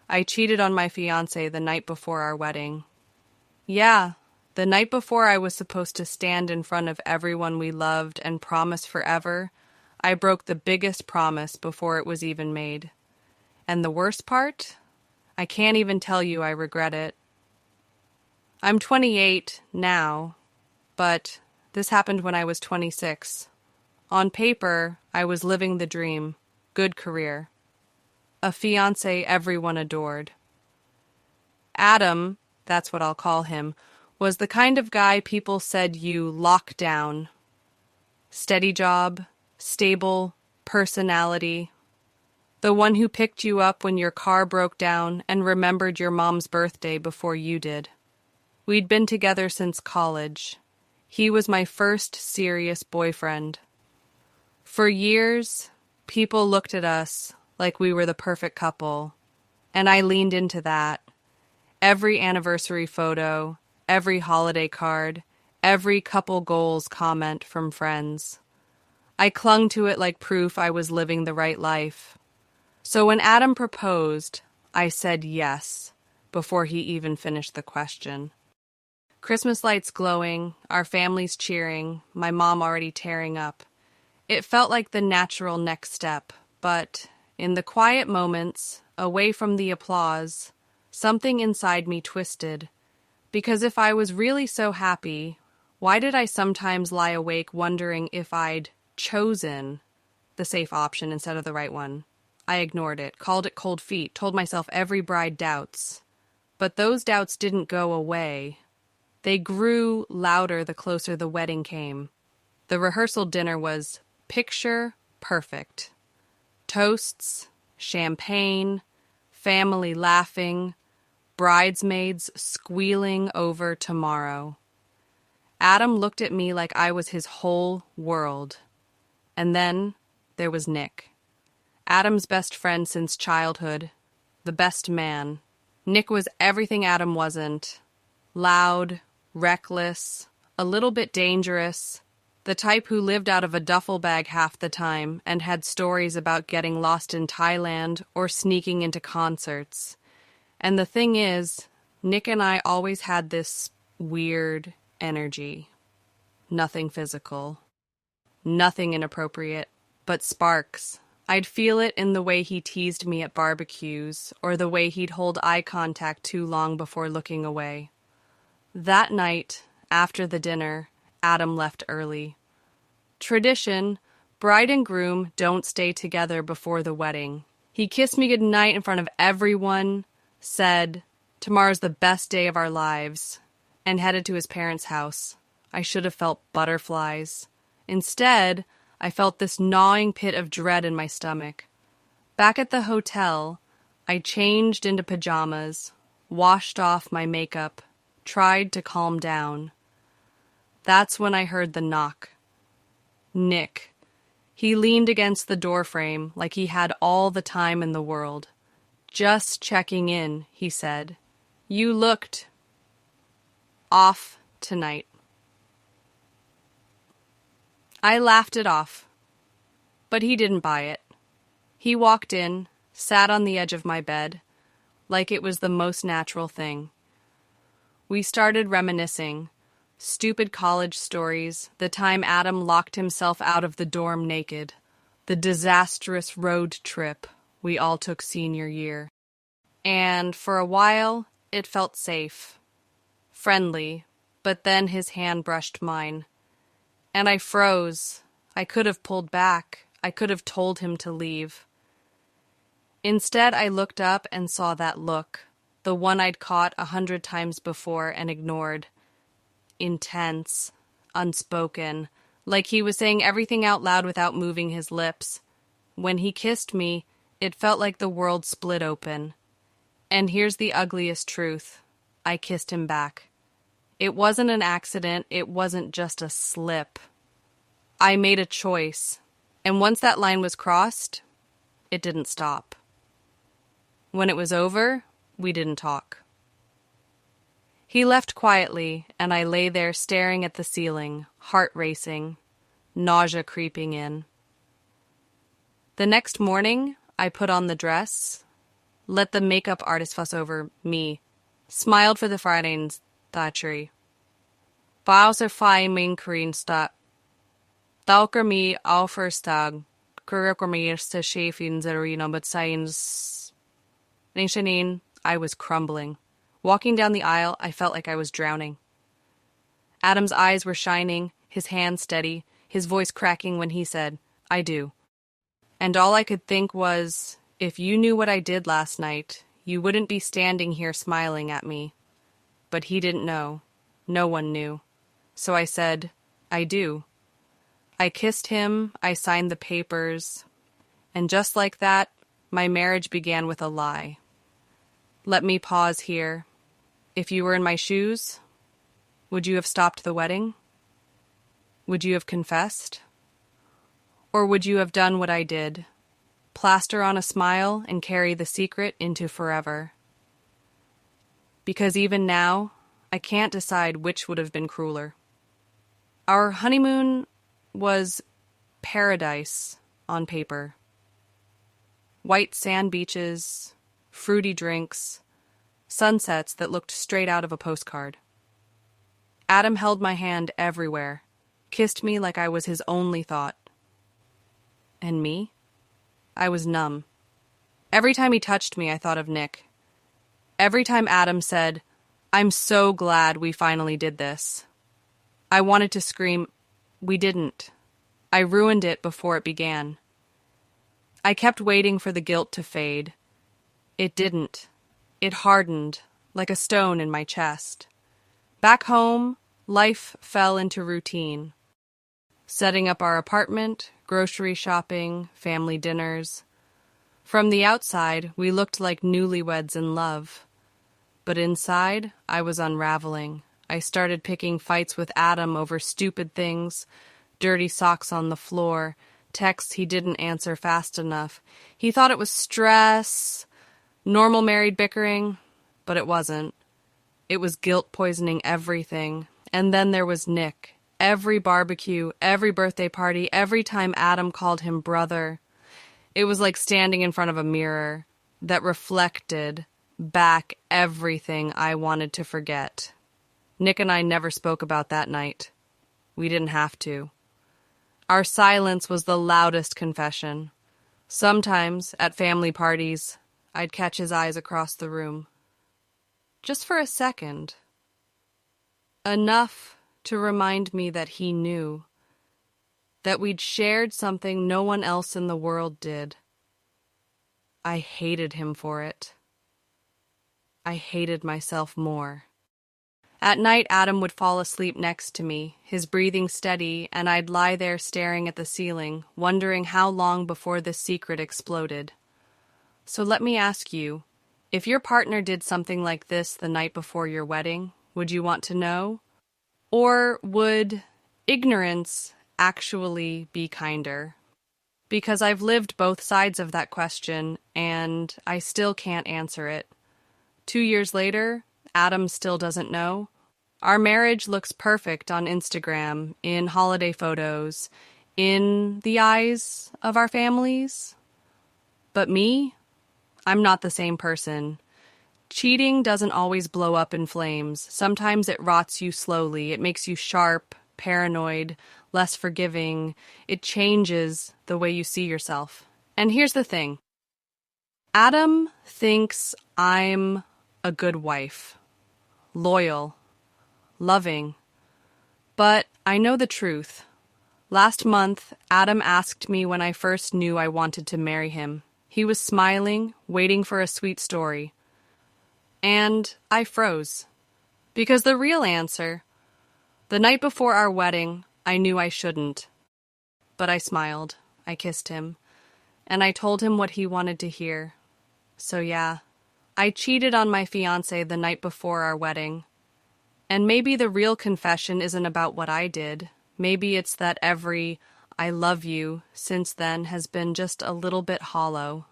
I cheated on my fiancé the night before our wedding. Yeah, the night before I was supposed to stand in front of everyone we loved and promise forever, I broke the biggest promise before it was even made. And the worst part? I can't even tell you I regret it. I'm 28 now, but this happened when I was 26. On paper, I was living the dream, good career. A fiancé everyone adored. Adam, that's what I'll call him, was the kind of guy people said you lock down. Steady job, stable, personality. The one who picked you up when your car broke down and remembered your mom's birthday before you did. We'd been together since college. He was my first serious boyfriend. For years, people looked at us like we were the perfect couple, and I leaned into that. Every anniversary photo, every holiday card, every couple goals comment from friends. I clung to it like proof I was living the right life. So when Adam proposed, I said yes, before he even finished the question. Christmas lights glowing, our families cheering, my mom already tearing up. It felt like the natural next step, but in the quiet moments, away from the applause, something inside me twisted. Because if I was really so happy, why did I sometimes lie awake wondering if I'd chosen the safe option instead of the right one? I ignored it, called it cold feet, told myself every bride doubts. But those doubts didn't go away. They grew louder the closer the wedding came. The rehearsal dinner was picture perfect. Toasts, champagne, family laughing, bridesmaids squealing over tomorrow. Adam looked at me like I was his whole world. And then there was Nick. Adam's best friend since childhood, the best man. Nick was everything Adam wasn't. Loud, reckless, a little bit dangerous, the type who lived out of a duffel bag half the time and had stories about getting lost in Thailand or sneaking into concerts. And the thing is, Nick and I always had this weird energy. Nothing physical. Nothing inappropriate, but sparks. I'd feel it in the way he teased me at barbecues or the way he'd hold eye contact too long before looking away. That night, after the dinner, Adam left early. Tradition, bride and groom don't stay together before the wedding. He kissed me goodnight in front of everyone, said, "Tomorrow's the best day of our lives," and headed to his parents' house. I should have felt butterflies. Instead, I felt this gnawing pit of dread in my stomach. Back at the hotel, I changed into pajamas, washed off my makeup, tried to calm down. That's when I heard the knock. Nick. He leaned against the doorframe like he had all the time in the world. "Just checking in," he said. "You looked off tonight." I laughed it off, but he didn't buy it. He walked in, sat on the edge of my bed, like it was the most natural thing. We started reminiscing, stupid college stories, the time Adam locked himself out of the dorm naked, the disastrous road trip we all took senior year. And for a while, it felt safe, friendly, but then his hand brushed mine. And I froze. I could have pulled back. I could have told him to leave. Instead, I looked up and saw that look, the one I'd caught 100 times before and ignored. Intense, unspoken, like he was saying everything out loud without moving his lips. When he kissed me, it felt like the world split open. And here's the ugliest truth. I kissed him back. It wasn't an accident. It wasn't just a slip. I made a choice. And once that line was crossed, it didn't stop. When it was over, we didn't talk. He left quietly, and I lay there staring at the ceiling, heart racing, nausea creeping in. The next morning, I put on the dress, let the makeup artist fuss over me, smiled for the Fridays Thatchery. Pauser fi min Korean stop. Tauker me all first tag. Kurokor me to chafing zerino but signs. Nishanin, I was crumbling. Walking down the aisle, I felt like I was drowning. Adam's eyes were shining, his hands steady, his voice cracking when he said, I do. And all I could think was, if you knew what I did last night, you wouldn't be standing here smiling at me. But he didn't know. No one knew. So I said, I do. I kissed him, I signed the papers, and just like that, my marriage began with a lie. Let me pause here. If you were in my shoes, would you have stopped the wedding? Would you have confessed? Or would you have done what I did? Plaster on a smile and carry the secret into forever? Because even now, I can't decide which would have been crueler. Our honeymoon was paradise on paper. White sand beaches, fruity drinks, sunsets that looked straight out of a postcard. Adam held my hand everywhere, kissed me like I was his only thought. And me? I was numb. Every time he touched me, I thought of Nick. Every time Adam said, I'm so glad we finally did this, I wanted to scream, we didn't. I ruined it before it began. I kept waiting for the guilt to fade. It didn't. It hardened, like a stone in my chest. Back home, life fell into routine. Setting up our apartment, grocery shopping, family dinners. From the outside, we looked like newlyweds in love. But inside, I was unraveling. I started picking fights with Adam over stupid things, dirty socks on the floor, texts he didn't answer fast enough. He thought it was stress, normal married bickering, but it wasn't. It was guilt poisoning everything. And then there was Nick. Every barbecue, every birthday party, every time Adam called him brother. It was like standing in front of a mirror that reflected back everything I wanted to forget. Nick and I never spoke about that night. We didn't have to. Our silence was the loudest confession. Sometimes, at family parties, I'd catch his eyes across the room. Just for a second. Enough to remind me that he knew. That we'd shared something no one else in the world did. I hated him for it. I hated myself more. At night, Adam would fall asleep next to me, his breathing steady, and I'd lie there staring at the ceiling, wondering how long before this secret exploded. So let me ask you, if your partner did something like this the night before your wedding, would you want to know? Or would ignorance actually be kinder? Because I've lived both sides of that question, and I still can't answer it. 2 years later, Adam still doesn't know. Our marriage looks perfect on Instagram, in holiday photos, in the eyes of our families. But me? I'm not the same person. Cheating doesn't always blow up in flames. Sometimes it rots you slowly. It makes you sharp, paranoid, less forgiving. It changes the way you see yourself. And here's the thing. Adam thinks I'm a good wife, loyal, loving. But I know the truth. Last month, Adam asked me when I first knew I wanted to marry him. He was smiling, waiting for a sweet story. And I froze. Because the real answer, the night before our wedding, I knew I shouldn't. But I smiled, I kissed him, and I told him what he wanted to hear. So yeah, I cheated on my fiancé the night before our wedding. And maybe the real confession isn't about what I did. Maybe it's that every I love you since then has been just a little bit hollow.